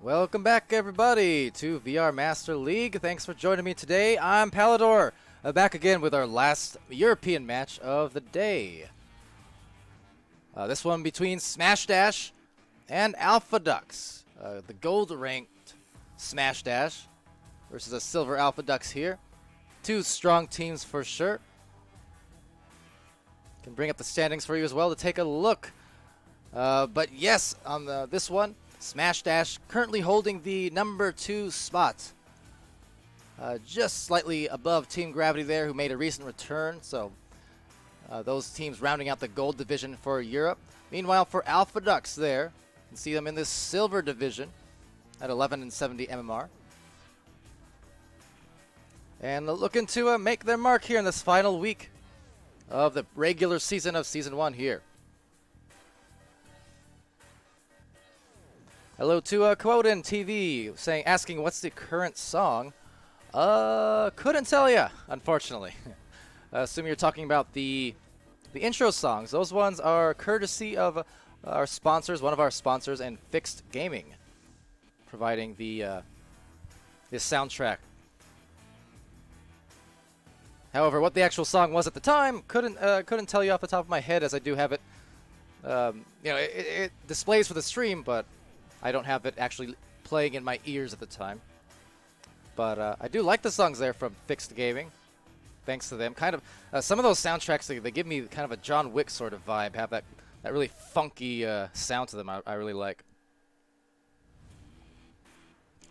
Welcome back, everybody, to VR Master League. Thanks for joining me today. I'm Palidore, back again with our last European match of the day. This one between Smash Dash and Alpha Ducks. The gold-ranked Smash Dash versus a silver Alpha Ducks here. Two strong teams for sure. Can bring up the standings for you as well to take a look. But yes, on this one, Smash Dash currently holding the number 2 spot. Just slightly above Team Gravity there, who made a recent return. So those teams rounding out the gold division for Europe. Meanwhile, for Alpha Ducks there, you can see them in this silver division at 11 and 70 MMR. And looking to make their mark here in this final week of the regular season of Season 1 here. Hello to Quoden TV asking what's the current song. Couldn't tell ya, unfortunately. Assume you're talking about the intro songs. Those ones are courtesy of our sponsors, one of our sponsors, and Fixed Gaming, providing the this soundtrack. However, what the actual song was at the time, couldn't tell you off the top of my head, as I do have it. It displays for the stream, but I don't have it actually playing in my ears at the time. But I do like the songs there from Fixed Gaming. Thanks to them. Kind of some of those soundtracks, they give me kind of a John Wick sort of vibe. Have that really funky sound to them. I really like.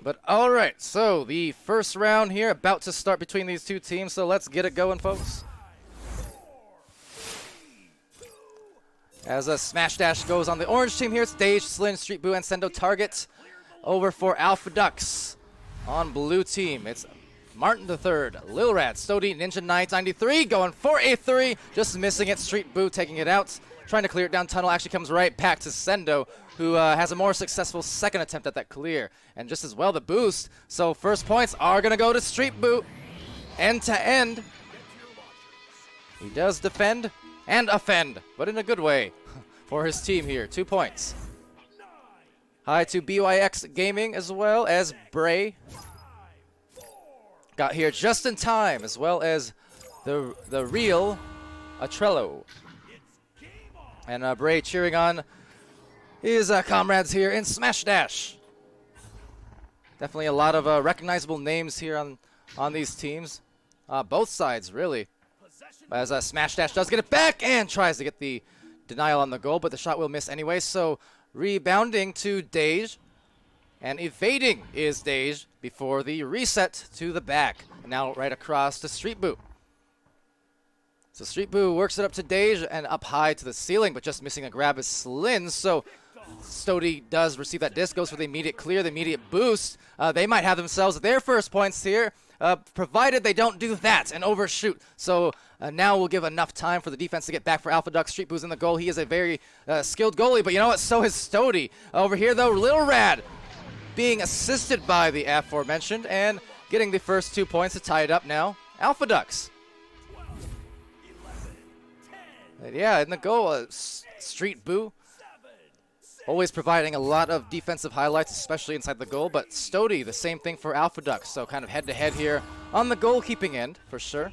But all right, so the first round here about to start between these two teams. So let's get it going, folks. As a Smash Dash goes on the orange team here, it's Dage, Slin, Street Boo, and Sendo target. Over for Alpha Ducks. On blue team, it's Martin III, Lil Rat, Stody, Ninja Knight 93 going for a 3. Just missing it. Street Boo taking it out. Trying to clear it down tunnel. Actually comes right back to Sendo, who has a more successful second attempt at that clear. And just as well the boost. So first points are going to go to Street Boo. End to end. He does defend and offend, but in a good way for his team here. 2 points. Hi to BYX Gaming as well as Bray. Got here just in time, as well as the real Atrello. And Bray cheering on his comrades here in Smash Dash. Definitely a lot of recognizable names here on these teams. Both sides, really. As Smash Dash does get it back and tries to get the denial on the goal, but the shot will miss anyway. So rebounding to Dage, and evading is Dage before the reset to the back. And now right across to Street Boo. So Street Boo works it up to Dage and up high to the ceiling, but just missing a grab is Slin. So Stody does receive that disc, goes for the immediate clear, the immediate boost. They might have themselves their first points here, provided they don't do that and overshoot. So now we'll give enough time for the defense to get back for Alpha Duck. Street Boo's in the goal. He is a very skilled goalie, but you know what? So is Stody. Over here, though, Lil Rad being assisted by the aforementioned and getting the first 2 points to tie it up now. Alpha Ducks. Yeah, in the goal, Street Boo. Always providing a lot of defensive highlights, especially inside the goal. But Stody, the same thing for Alpha Ducks. So kind of head-to-head here on the goalkeeping end, for sure.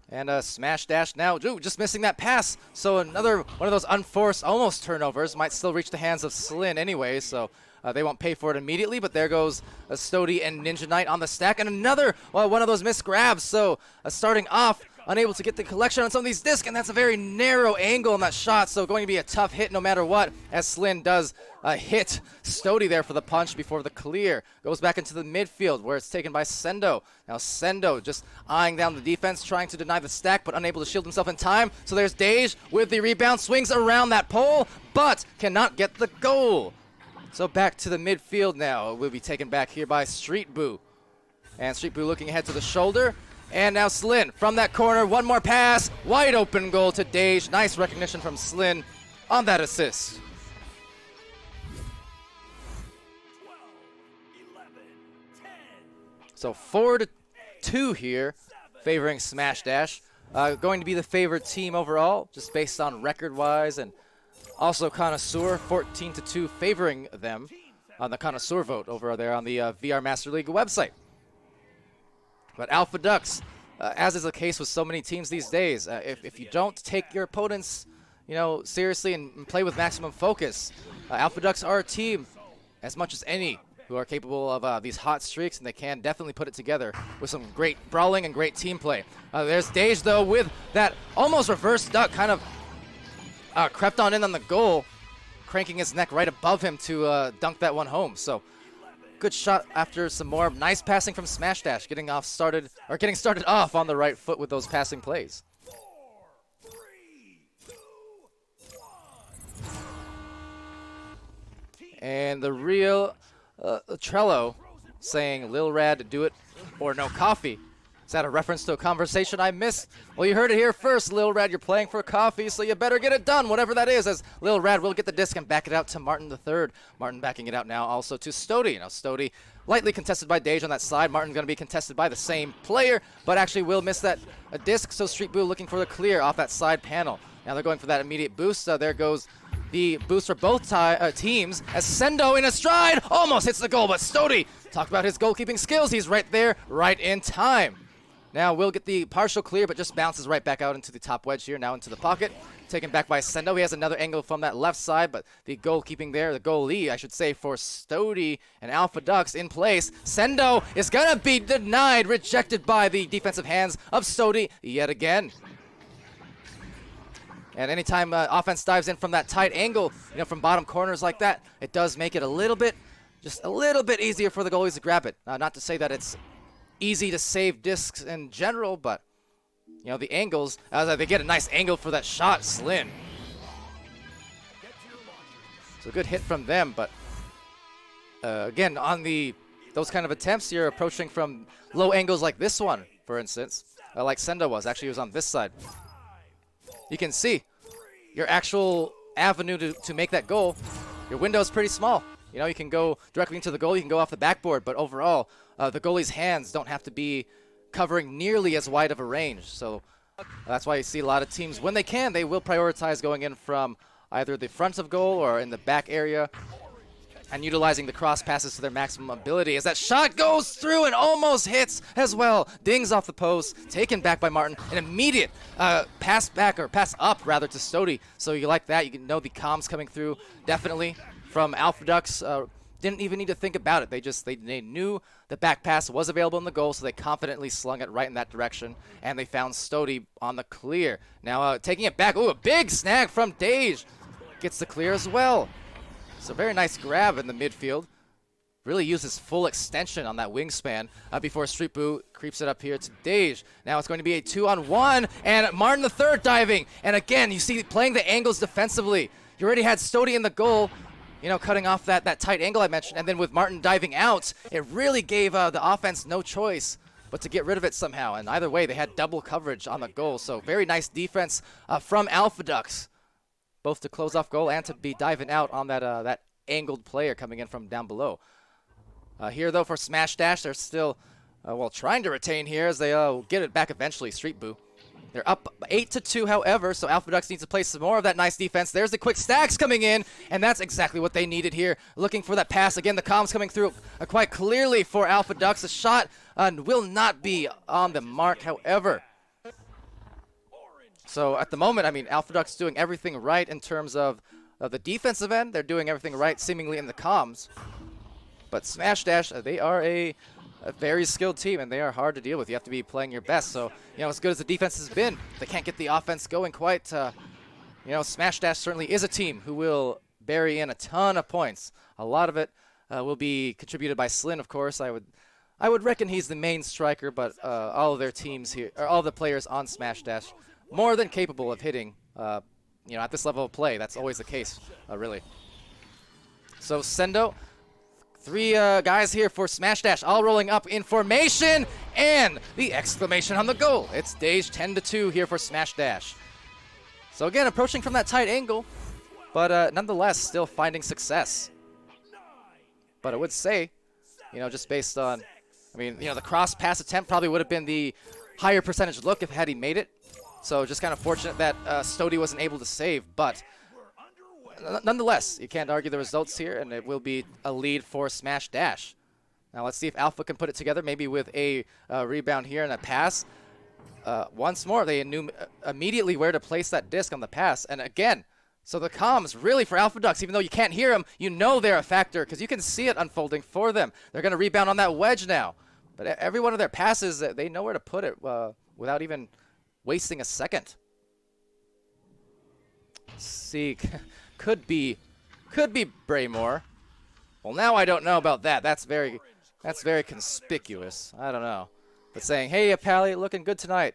And Smash Dash now, just missing that pass. So another one of those unforced almost turnovers. Might still reach the hands of Slin anyway, so they won't pay for it immediately. But there goes Stody and Ninja Knight on the stack. And another one of those missed grabs. So starting off, unable to get the collection on some of these discs, and that's a very narrow angle on that shot, so going to be a tough hit no matter what, as Slin does hit Stody there for the punch before the clear. Goes back into the midfield, where it's taken by Sendo. Now Sendo just eyeing down the defense, trying to deny the stack, but unable to shield himself in time. So there's Dage with the rebound, swings around that pole, but cannot get the goal. So back to the midfield now. It will be taken back here by Street Boo. And Street Boo looking ahead to the shoulder. And now Slin from that corner, one more pass, wide open goal to Dage. Nice recognition from Slin on that assist. 12, 11, 10. So 4-2 here, favoring Smash Dash. Going to be the favorite team overall, just based on record-wise and Also, Connoisseur 14-2 favoring them on the Connoisseur vote over there on the VR Master League website. But Alpha Ducks, as is the case with so many teams these days, if you don't take your opponents, seriously and play with maximum focus, Alpha Ducks are a team, as much as any, who are capable of these hot streaks, and they can definitely put it together with some great brawling and great team play. There's Dage, though, with that almost reverse duck, kind of crept on in on the goal, cranking his neck right above him to dunk that one home. So good shot after some more nice passing from Smash Dash, getting started off on the right foot with those passing plays. 4, 3, 2, 1. And the real Trello saying Lil Rad, do it or no coffee. Is that a reference to a conversation I missed? Well, you heard it here first, Lil Rad. You're playing for coffee, so you better get it done, whatever that is, as Lil Rad will get the disc and back it out to Martin III. Martin backing it out now also to Stody. Now, Stody lightly contested by Dage on that side. Martin going to be contested by the same player, but actually will miss that disc, so Street Boo looking for the clear off that side panel. Now they're going for that immediate boost. There goes the boost for both teams as Sendo in a stride almost hits the goal, but Stody, talk about his goalkeeping skills. He's right there, right in time. Now will get the partial clear, but just bounces right back out into the top wedge here, now into the pocket. Taken back by Sendo. He has another angle from that left side, but the goalkeeping there, the goalie, I should say, for Stody and Alpha Ducks in place. Sendo is going to be denied, rejected by the defensive hands of Stody yet again. And anytime offense dives in from that tight angle, from bottom corners like that, it does make it just a little bit easier for the goalies to grab it. Not to say that it's easy to save discs in general, but the angles, they get a nice angle for that shot, Slin. So good hit from them, but again, on those kind of attempts, you're approaching from low angles like this one, for instance, like Sendo was. Actually, he was on this side. You can see your actual avenue to make that goal. Your window is pretty small. You can go directly into the goal. You can go off the backboard, but overall, the goalie's hands don't have to be covering nearly as wide of a range. So that's why you see a lot of teams, when they can, they will prioritize going in from either the front of goal or in the back area and utilizing the cross passes to their maximum ability as that shot goes through and almost hits as well. Dings off the post, taken back by Martin. An immediate pass up rather to Stody. So you like that. You can know the comms coming through definitely from Alpha Ducks. Didn't even need to think about it. They knew the back pass was available in the goal, so they confidently slung it right in that direction, and they found Stody on the clear. Now taking it back. Ooh, a big snag from Dage. Gets the clear as well. So very nice grab in the midfield. Really uses full extension on that wingspan before Street Boo creeps it up here to Dage. Now it's going to be a 2-on-1, and Martin III diving. And again, you see playing the angles defensively. You already had Stody in the goal, cutting off that tight angle I mentioned, and then with Martin diving out, it really gave the offense no choice but to get rid of it somehow. And either way, they had double coverage on the goal. So very nice defense from Alpha Ducks, both to close off goal and to be diving out on that angled player coming in from down below. Here, though, for Smash Dash, they're still, trying to retain here as they get it back eventually, Street Boo. They're up 8-2, however, so Alpha Ducks needs to play some more of that nice defense. There's the quick stacks coming in, and that's exactly what they needed here. Looking for that pass. Again, the comms coming through quite clearly for Alpha Ducks. The shot will not be on the mark, however. So at the moment, Alpha Ducks doing everything right in terms of the defensive end. They're doing everything right, seemingly, in the comms. But Smash Dash, they are a very skilled team, and they are hard to deal with. You have to be playing your best. So, as good as the defense has been, they can't get the offense going quite. Smash Dash certainly is a team who will bury in a ton of points. A lot of it will be contributed by Slin, of course. I would reckon he's the main striker, but all of their teams here, or all the players on Smash Dash, more than capable of hitting, at this level of play. That's always the case, really. So Sendo, three guys here for Smash Dash, all rolling up in formation, and the exclamation on the goal. It's Dage 10-2 here for Smash Dash. So again, approaching from that tight angle, but nonetheless, still finding success. But I would say, just based on, the cross pass attempt probably would have been the higher percentage look had he made it. So just kind of fortunate that Stody wasn't able to save, but nonetheless, you can't argue the results here, and it will be a lead for Smash Dash. Now let's see if Alpha can put it together, maybe with a rebound here and a pass. Once more, they knew immediately where to place that disc on the pass. And again, so the comms really for Alpha Ducks, even though you can't hear them, you know they're a factor because you can see it unfolding for them. They're going to rebound on that wedge now. But every one of their passes, they know where to put it without even wasting a second. See, could be Braymore. Well, now I don't know about that. That's very conspicuous. I don't know. But saying, hey, Pally, looking good tonight.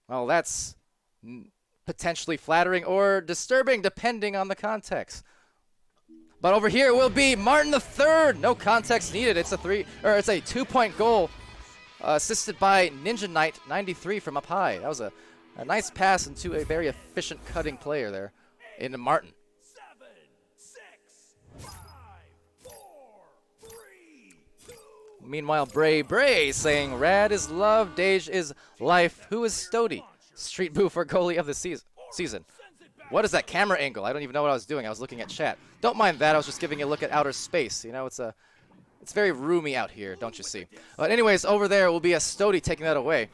Well, that's potentially flattering or disturbing, depending on the context. But over here will be Martin the Third. No context needed. It's a 2-point goal, assisted by Ninja Knight 93 from up high. That was a nice pass into a very efficient cutting player there into Martin. 7, 6, 5, 4, 3, 2. Meanwhile, Bray saying, Rad is love, Dage is life. Who is Stody? Street Boo for goalie of the season. What is that camera angle? I don't even know what I was doing. I was looking at chat. Don't mind that. I was just giving a look at outer space. You know, it's very roomy out here, don't you see? But anyways, over there will be a Stody taking that away.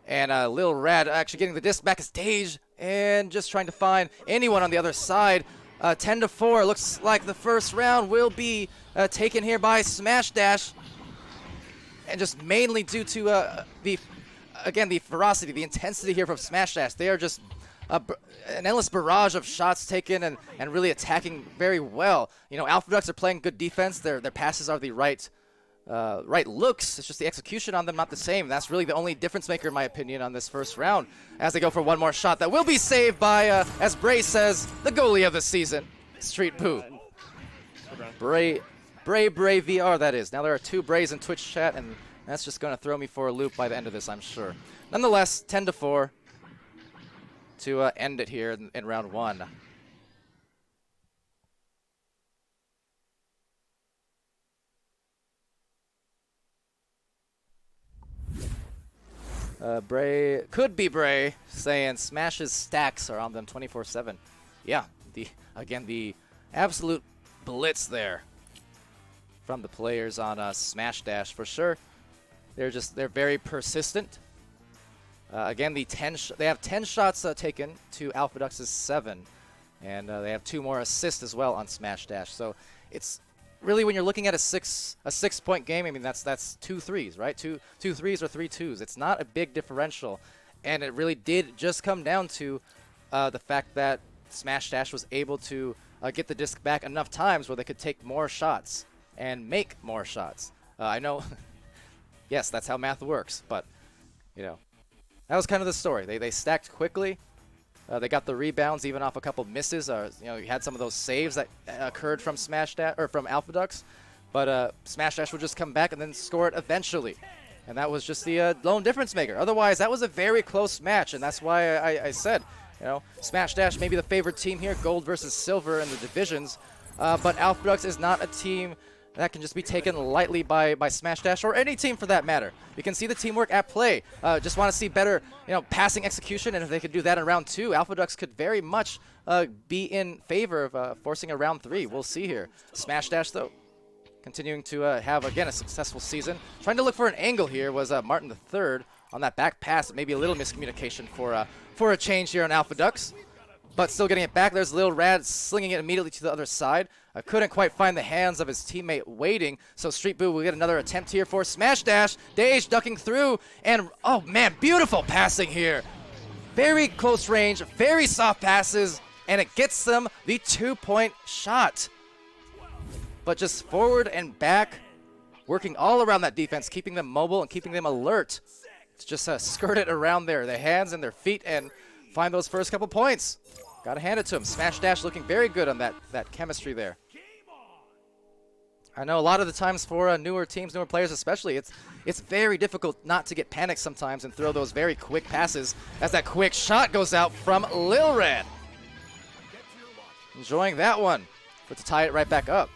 And Lil Rad actually getting the disc back as Dage and just trying to find anyone on the other side. 10-4. Looks like the first round will be taken here by Smash Dash. And just mainly due to the ferocity, the intensity here from Smash Dash. They are just an endless barrage of shots taken and really attacking very well. You know, Alpha Ducks are playing good defense. Their passes are the right looks. It's just the execution on them not the same. That's really the only difference maker, in my opinion, on this first round. As they go for one more shot that will be saved by, as Bray says, the goalie of the season, Street Boo. Bray VR, that is. Now there are 2 Brays in Twitch chat, and that's just going to throw me for a loop by the end of this, I'm sure. Nonetheless, 10-4 to end it here in round 1. Bray, could be Bray, saying Smash's stacks are on them 24/7. Yeah, the absolute blitz there from the players on Smash Dash for sure. They're very persistent. Again, they have 10 shots taken to Alpha Ducks' 7, and they have 2 more assists as well on Smash Dash. So it's really, when you're looking at a 6-point game, I mean that's 2 threes, right? Two threes or 3 twos. It's not a big differential, and it really did just come down to the fact that Smash Dash was able to get the disc back enough times where they could take more shots and make more shots. I know, yes, that's how math works, but you know, that was kind of the story. They stacked quickly. They got the rebounds even off a couple misses. You know, you had some of those saves that occurred from Smash Dash or from Alpha Ducks, but Smash Dash would just come back and then score it eventually, and that was just the lone difference maker. Otherwise, that was a very close match, and that's why I said, you know, Smash Dash may be the favored team here, gold versus silver in the divisions, but Alpha Ducks is not a team that can just be taken lightly by Smash Dash, or any team for that matter. You can see the teamwork at play. Just want to see better, you know, passing execution, and if they could do that in round 2, Alpha Ducks could very much be in favor of forcing a round 3. We'll see here. Smash Dash, though, continuing to have, again, a successful season. Trying to look for an angle here was Martin the Third on that back pass. Maybe a little miscommunication for a change here on Alpha Ducks, but still getting it back. There's Lil Rad slinging it immediately to the other side. Couldn't quite find the hands of his teammate waiting, so Street Boo will get another attempt here for Smash Dash. Dage ducking through, and oh man, beautiful passing here. Very close range, very soft passes, and it gets them the 2-point shot. But just forward and back, working all around that defense, keeping them mobile and keeping them alert to just skirt it around their hands and their feet and find those first couple points. Gotta hand it to him. Smash Dash looking very good on that chemistry there. I know a lot of the times for newer teams, newer players especially, it's very difficult not to get panicked sometimes and throw those very quick passes as that quick shot goes out from Lil Rad. Enjoying that one, but to tie it right back up.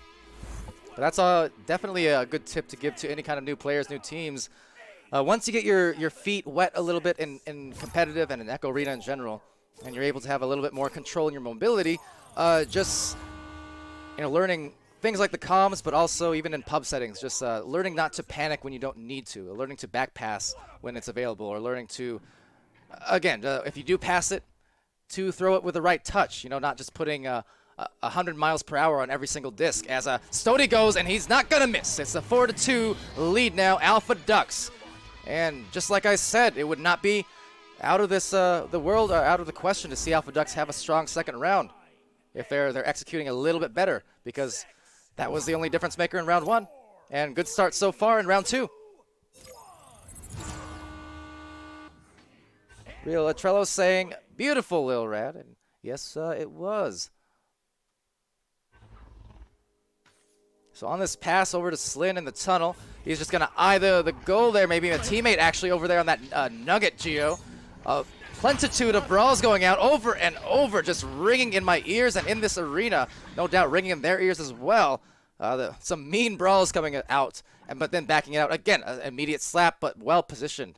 But that's definitely a good tip to give to any kind of new players, new teams. Once you get your feet wet a little bit in competitive and in Echo Arena in general, and you're able to have a little bit more control in your mobility, just learning things like the comms, but also even in pub settings, just learning not to panic when you don't need to, learning to back pass when it's available, or learning to, again, if you do pass it, to throw it with the right touch, not just putting 100 miles per hour on every single disc. As Stody goes, and he's not going to miss. It's a 4-2 lead now, Alpha Ducks. And just like I said, it would not be out of this the world, or out of the question to see Alpha Ducks have a strong second round if they're executing a little bit better, because that was the only difference maker in round 1. And good start so far in round 2. Real Atrello saying, beautiful, Lil Rad. And yes, it was. So on this pass over to Slin in the tunnel, he's just going to eye the goal there, maybe a teammate actually over there on that Nugget Geo. Plentitude of brawls going out over and over, just ringing in my ears and in this arena. No doubt ringing in their ears as well. Some mean brawls coming out, but then backing it out. Again, an immediate slap, but well positioned.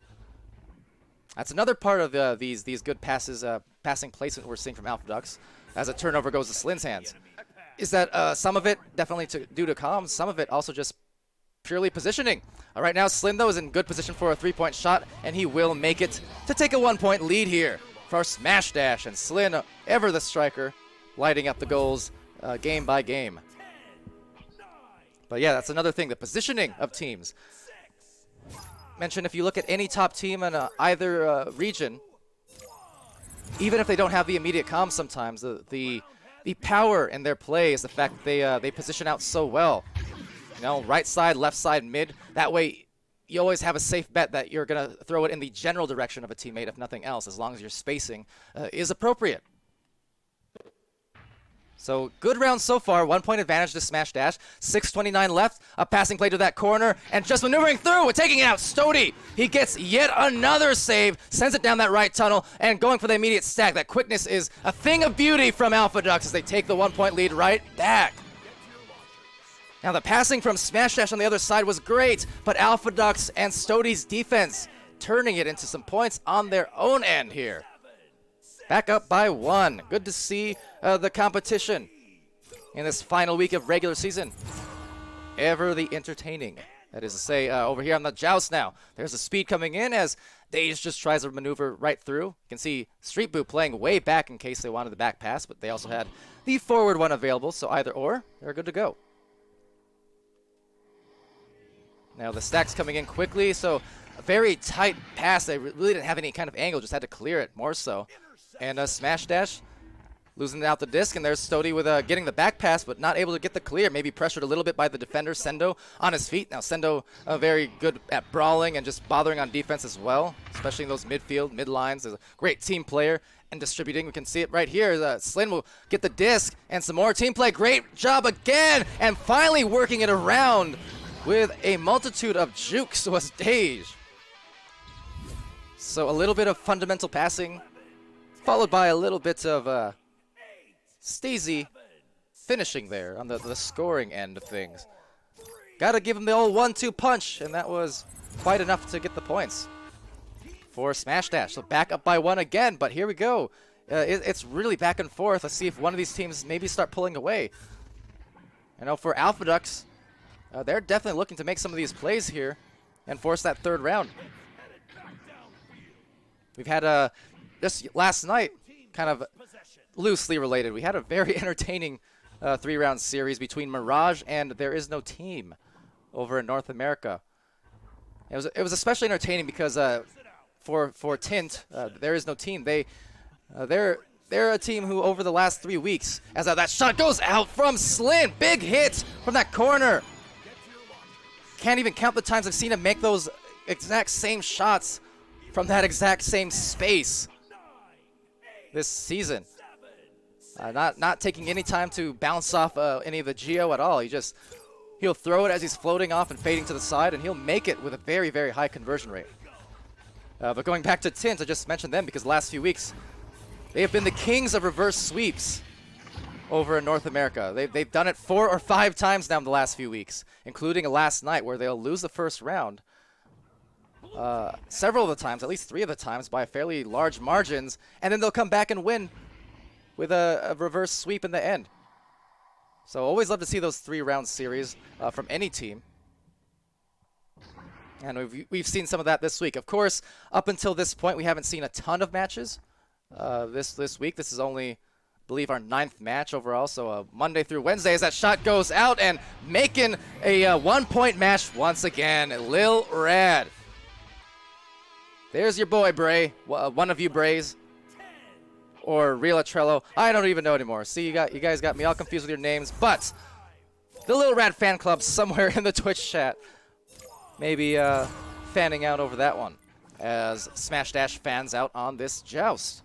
That's another part of these good passes, passing placement we're seeing from Alpha Ducks as a turnover goes to Slin's hands. Is that some of it definitely due to comms, some of it also just purely positioning. Right now, Slin, though, is in good position for a 3-point shot, and he will make it to take a 1-point lead here for Smash Dash. And Slin, ever the striker, lighting up the goals game by game. But yeah, that's another thing, the positioning of teams. Mention if you look at any top team in either region, even if they don't have the immediate comms sometimes, the power in their play is the fact that they position out so well. Right side, left side, mid. That way, you always have a safe bet that you're going to throw it in the general direction of a teammate, if nothing else, as long as your spacing is appropriate. So, good round so far. 1-point advantage to Smash Dash. 6:29 left. A passing play to that corner. And just maneuvering through, taking it out, Stody. He gets yet another save, sends it down that right tunnel, and going for the immediate stack. That quickness is a thing of beauty from Alpha Ducks as they take the 1-point lead right back. Now, the passing from Smash Dash on the other side was great, but Alpha Ducks and Stody's defense turning it into some points on their own end here. Back up by 1. Good to see the competition in this final week of regular season. Ever the entertaining. That is to say, over here on the joust now, there's a speed coming in as Daze just tries to maneuver right through. You can see Street Boo playing way back in case they wanted the back pass, but they also had the forward one available, so either or, they're good to go. Now the stack's coming in quickly, so a very tight pass. They really didn't have any kind of angle, just had to clear it more so. And Smash Dash losing out the disc, and there's Stody with getting the back pass, but not able to get the clear. Maybe pressured a little bit by the defender, Sendo, on his feet. Now Sendo very good at brawling and just bothering on defense as well, especially in those midfield, mid lines. Is a great team player and distributing. We can see it right here. Slin will get the disc and some more team play. Great job again, and finally working it around with a multitude of jukes was Dage. So a little bit of fundamental passing, followed by a little bit of Stacey finishing there on the scoring end of things. Gotta give him the old 1-2 punch, and that was quite enough to get the points for Smash Dash. So back up by 1 again, but here we go. It's really back and forth. Let's see if one of these teams maybe start pulling away. For Alpha Ducks, they're definitely looking to make some of these plays here and force that third round. We've had just last night, kind of loosely related, we had a very entertaining 3-round series between Mirage and There Is No Team over in North America. It was especially entertaining because for Tint, There Is No Team, they're a team who over the last 3 weeks, as that shot goes out from Slin, big hit from that corner. Can't even count the times I've seen him make those exact same shots from that exact same space this season. Not taking any time to bounce off any of the Geo at all. He'll throw it as he's floating off and fading to the side, and he'll make it with a very, very high conversion rate. But going back to Tint, I just mentioned them because the last few weeks, they have been the kings of reverse sweeps over in North America. They've done it 4 or 5 times now in the last few weeks, including last night where they'll lose the first round. Several of the times, at least 3 of the times, by fairly large margins, and then they'll come back and win with a reverse sweep in the end. So always love to see those 3-round series from any team. And we've seen some of that this week. Of course, up until this point, we haven't seen a ton of matches this week. This is only, I believe, our 9th match overall. So Monday through Wednesday as that shot goes out and making a 1-point match once again. Lil Rad. There's your boy, Bray. One of you Brays. Or Real Atrello. I don't even know anymore. See, you guys got me all confused with your names. But the Lil Rad fan club somewhere in the Twitch chat. Maybe fanning out over that one as Smash Dash fans out on this joust.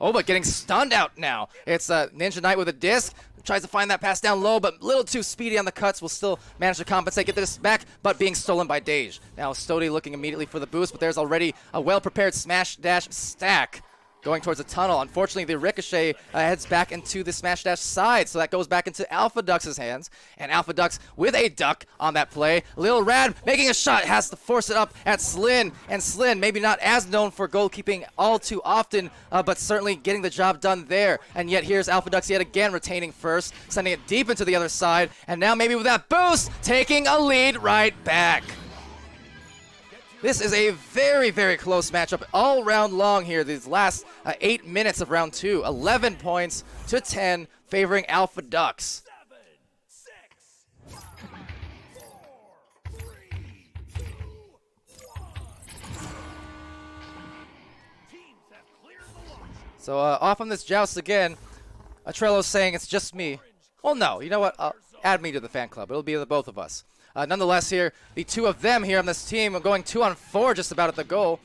Oh, but getting stunned out now. It's Ninja Knight with a disc. Tries to find that pass down low, but a little too speedy on the cuts. Will still manage to compensate, get this back, but being stolen by Dej. Now Stody looking immediately for the boost, but there's already a well-prepared Smash Dash stack going towards the tunnel. Unfortunately, the ricochet heads back into the Smash Dash side, so that goes back into Alpha Ducks' hands. And Alpha Ducks with a duck on that play. Lil Rad making a shot, has to force it up at Slin. And Slin, maybe not as known for goalkeeping all too often, but certainly getting the job done there. And yet here's Alpha Ducks yet again retaining first, sending it deep into the other side. And now maybe with that boost, taking a lead right back. This is a very, very close matchup all round long here. These last 8 minutes of round 2. 11 points to 10, favoring Alpha Ducks. 7, 6, 5, 4, 3, 2, 1. Teams have cleared the line. So off on this joust again. Atrello's saying it's just me. Well, no. You know what? Add me to the fan club. It'll be the both of us. Nonetheless, here, the two of them here on this team are going 2-on-4 just about at the goal.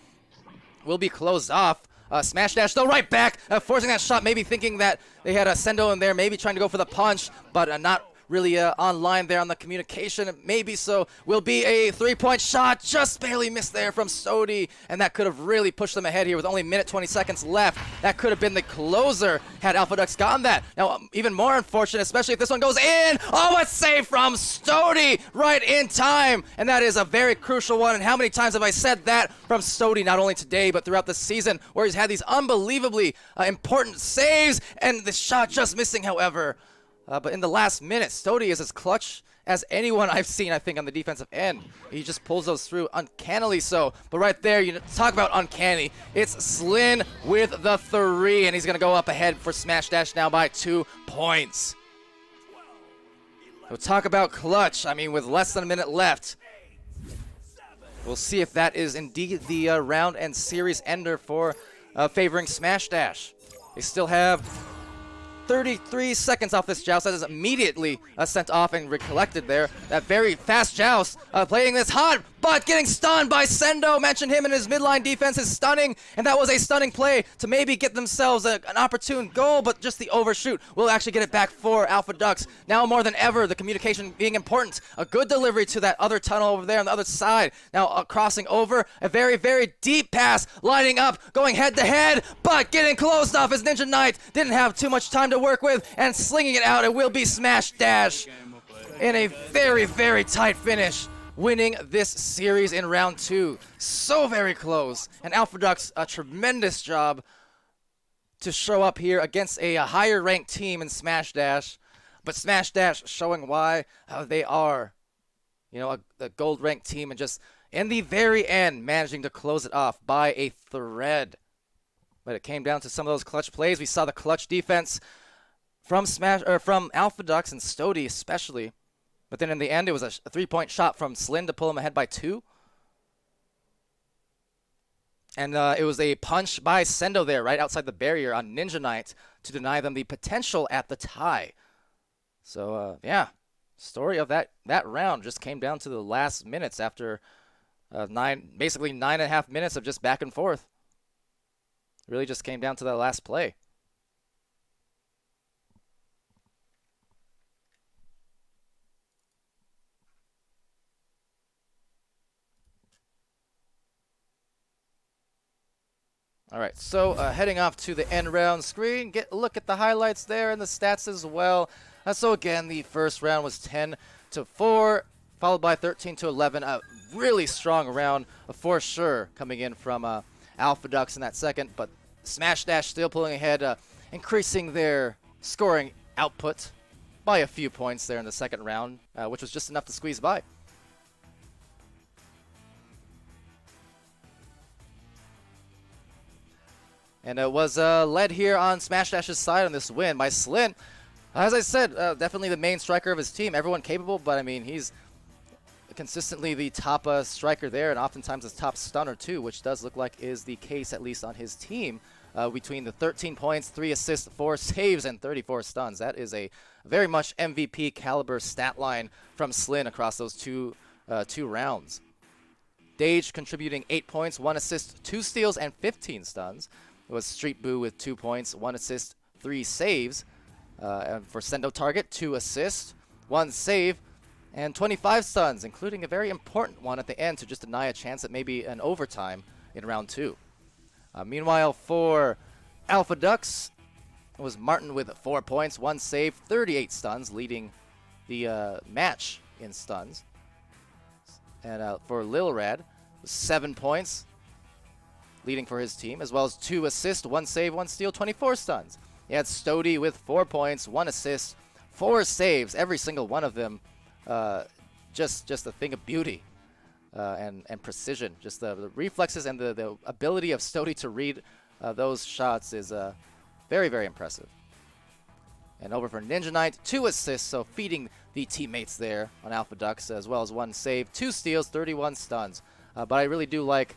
Will be closed off. Smash Dash, though, right back, forcing that shot, maybe thinking that they had a Sendo in there, maybe trying to go for the punch, but not really online there on the communication. Maybe so. Will be a 3-point shot, just barely missed there from Stody, and that could have really pushed them ahead here with only a minute 20 seconds left. That could have been the closer had Alpha Ducks gotten that. Now, even more unfortunate, especially if this one goes in. Oh, a save from Stody right in time, and that is a very crucial one. And how many times have I said that from Stody, not only today, but throughout the season, where he's had these unbelievably important saves, and the shot just missing, however. But in the last minute, Stody is as clutch as anyone I've seen, I think, on the defensive end. He just pulls those through uncannily so. But right there, you talk about uncanny. It's Slin with the 3, and he's going to go up ahead for Smash Dash now by 2 points. We'll talk about clutch. I mean, with less than a minute left. We'll see if that is indeed the round and series ender for favoring Smash Dash. They still have 33 seconds off this joust. That is immediately sent off and recollected there. That very fast joust, playing this hot, but getting stunned by Sendo. Mentioned him in his midline defense is stunning, and that was a stunning play to maybe get themselves an opportune goal, but just the overshoot will actually get it back for Alpha Ducks. Now more than ever, the communication being important. A good delivery to that other tunnel over there on the other side. Now crossing over, a very, very deep pass, lining up, going head-to-head, but getting closed off as Ninja Knight didn't have too much time to work with, and slinging it out. It will be Smash Dash in a very, very tight finish, winning this series in round 2. So very close. And Alpha Ducks, a tremendous job to show up here against a higher ranked team in Smash Dash. But Smash Dash showing why they are, you know, a gold ranked team, and just in the very end managing to close it off by a thread. But it came down to some of those clutch plays. We saw the clutch defense from Alpha Ducks and Stody especially. But then in the end, it was a 3-point shot from Slin to pull him ahead by 2. And it was a punch by Sendo there right outside the barrier on Ninja Knight to deny them the potential at the tie. So, yeah, story of that round just came down to the last minutes after basically 9.5 minutes of just back and forth. It really just came down to that last play. All right, so heading off to the end round screen, get a look at the highlights there and the stats as well. So again, the first round was 10-4, followed by 13-11. A really strong round for sure coming in from Alpha Ducks in that second, but Smash Dash still pulling ahead increasing their scoring output by a few points there in the second round, which was just enough to squeeze by. And it was led here on Smash Dash's side on this win by Slin. As I said, definitely the main striker of his team. Everyone capable, but I mean, he's consistently the top striker there, and oftentimes his top stunner too, which does look like is the case at least on his team. Between the 13 points, 3 assists, 4 saves, and 34 stuns. That is a very much MVP caliber stat line from Slin across those two rounds. Dage contributing 8 points, 1 assist, 2 steals, and 15 stuns. It was Street Boo with 2 points, 1 assist, 3 saves. And for Sendo Target, 2 assists, 1 save, and 25 stuns, including a very important one at the end to just deny a chance at maybe an overtime in round 2. Meanwhile, for Alpha Ducks, it was Martin with 4 points, 1 save, 38 stuns, leading the match in stuns. And for Lil Rad, 7 points, leading for his team, as well as 2 assists, 1 save, 1 steal, 24 stuns. He had Stody with 4 points, 1 assist, 4 saves, every single one of them just a thing of beauty and precision. Just the reflexes and the ability of Stody to read those shots is very, very impressive. And over for Ninja Knight, 2 assists, so feeding the teammates there on Alpha Ducks, as well as 1 save, 2 steals, 31 stuns. But I really do like,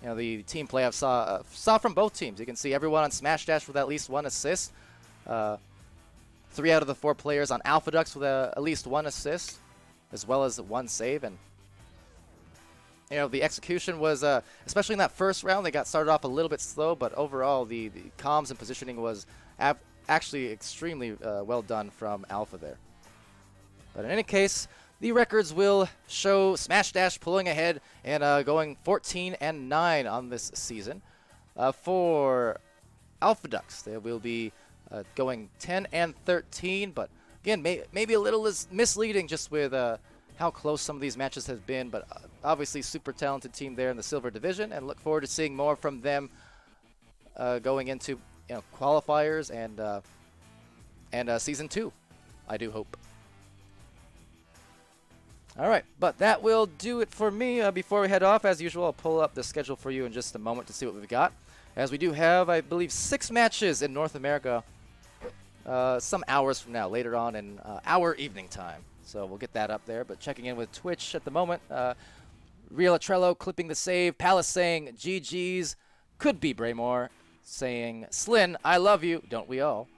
the team play I saw from both teams. You can see everyone on Smash Dash with at least 1 assist. 3 out of the 4 players on Alpha Ducks with at least 1 assist, as well as 1 save. And the execution was, especially in that first round, they got started off a little bit slow, but overall the comms and positioning was actually extremely well done from Alpha there. But in any case, the records will show Smash Dash pulling ahead and going 14-9 on this season. For Alpha Ducks, they will be going 10-13, but again, maybe a little misleading just with how close some of these matches have been, but obviously super talented team there in the Silver Division, and look forward to seeing more from them going into qualifiers and Season 2, I do hope. All right, but that will do it for me. Before we head off, as usual, I'll pull up the schedule for you in just a moment to see what we've got, as we do have, I believe, 6 matches in North America some hours from now, later on in our evening time. So we'll get that up there. But checking in with Twitch at the moment, Real Atrello clipping the save, Palace saying GG's, could be Braymore saying Slin, I love you, don't we all?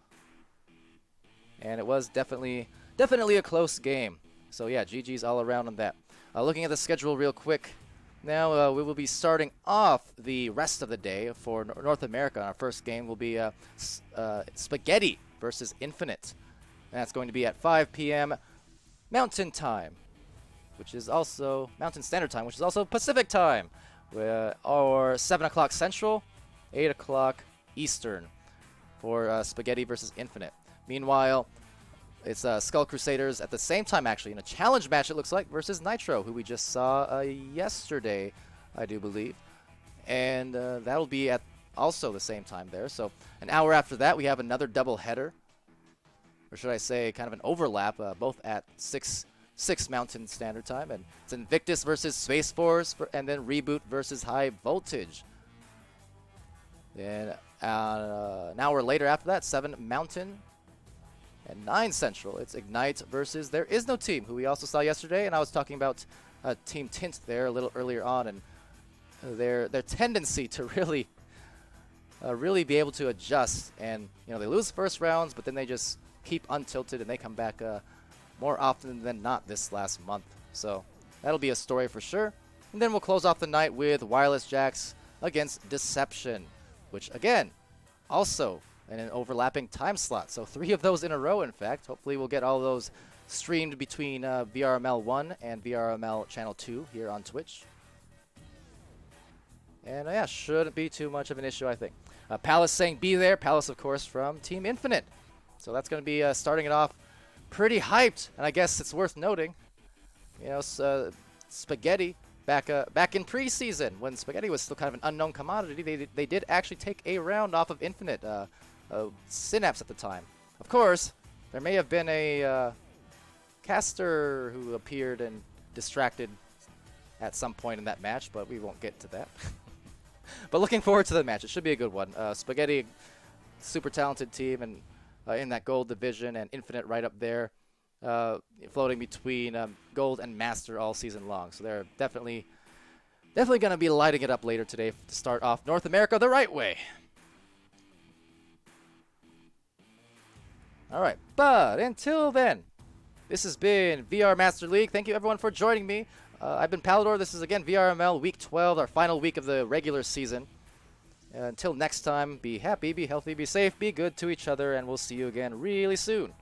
And it was definitely a close game. So yeah, GG's all around on that. Looking at the schedule real quick, now we will be starting off the rest of the day for North America. Our first game will be Spaghetti versus Infinite. And that's going to be at 5 p.m. Mountain Time, which is also Mountain Standard Time, which is also Pacific Time, or 7 o'clock Central, 8 o'clock Eastern for Spaghetti versus Infinite. Meanwhile, it's Skull Crusaders at the same time, actually, in a challenge match, it looks like, versus Nitro, who we just saw yesterday, I do believe. And that'll be at also the same time there. So an hour after that, we have another double header, or should I say kind of an overlap, both at 6 Mountain Standard Time. And it's Invictus versus Space Force, and then Reboot versus High Voltage. Then an hour later after that, 7 Mountain and 9 Central, it's Ignite versus There Is No Team, who we also saw yesterday, and I was talking about Team Tint there a little earlier on, and their tendency to really be able to adjust, and they lose first rounds, but then they just keep untilted and they come back more often than not this last month. So that'll be a story for sure. And then we'll close off the night with Wireless Jacks against Deception, which again, also in an overlapping time slot. So 3 of those in a row, in fact. Hopefully we'll get all those streamed between VRML 1 and VRML Channel 2 here on Twitch. And yeah, shouldn't be too much of an issue, I think. Palace saying be there. Palace, of course, from Team Infinite. So that's going to be starting it off pretty hyped. And I guess it's worth noting, Spaghetti back in preseason when Spaghetti was still kind of an unknown commodity. They did actually take a round off of Infinite Synapse at the time. Of course, there may have been a caster who appeared and distracted at some point in that match, but we won't get to that. But looking forward to the match. It should be a good one. Spaghetti, super talented team, and in that gold division, and Infinite right up there, floating between gold and master all season long. So they're definitely going to be lighting it up later today to start off North America the right way. All right, but until then, this has been VR Master League. Thank you everyone for joining me. I've been Palidore. This is again VRML Week 12, our final week of the regular season. Until next time, be happy, be healthy, be safe, be good to each other, and we'll see you again really soon.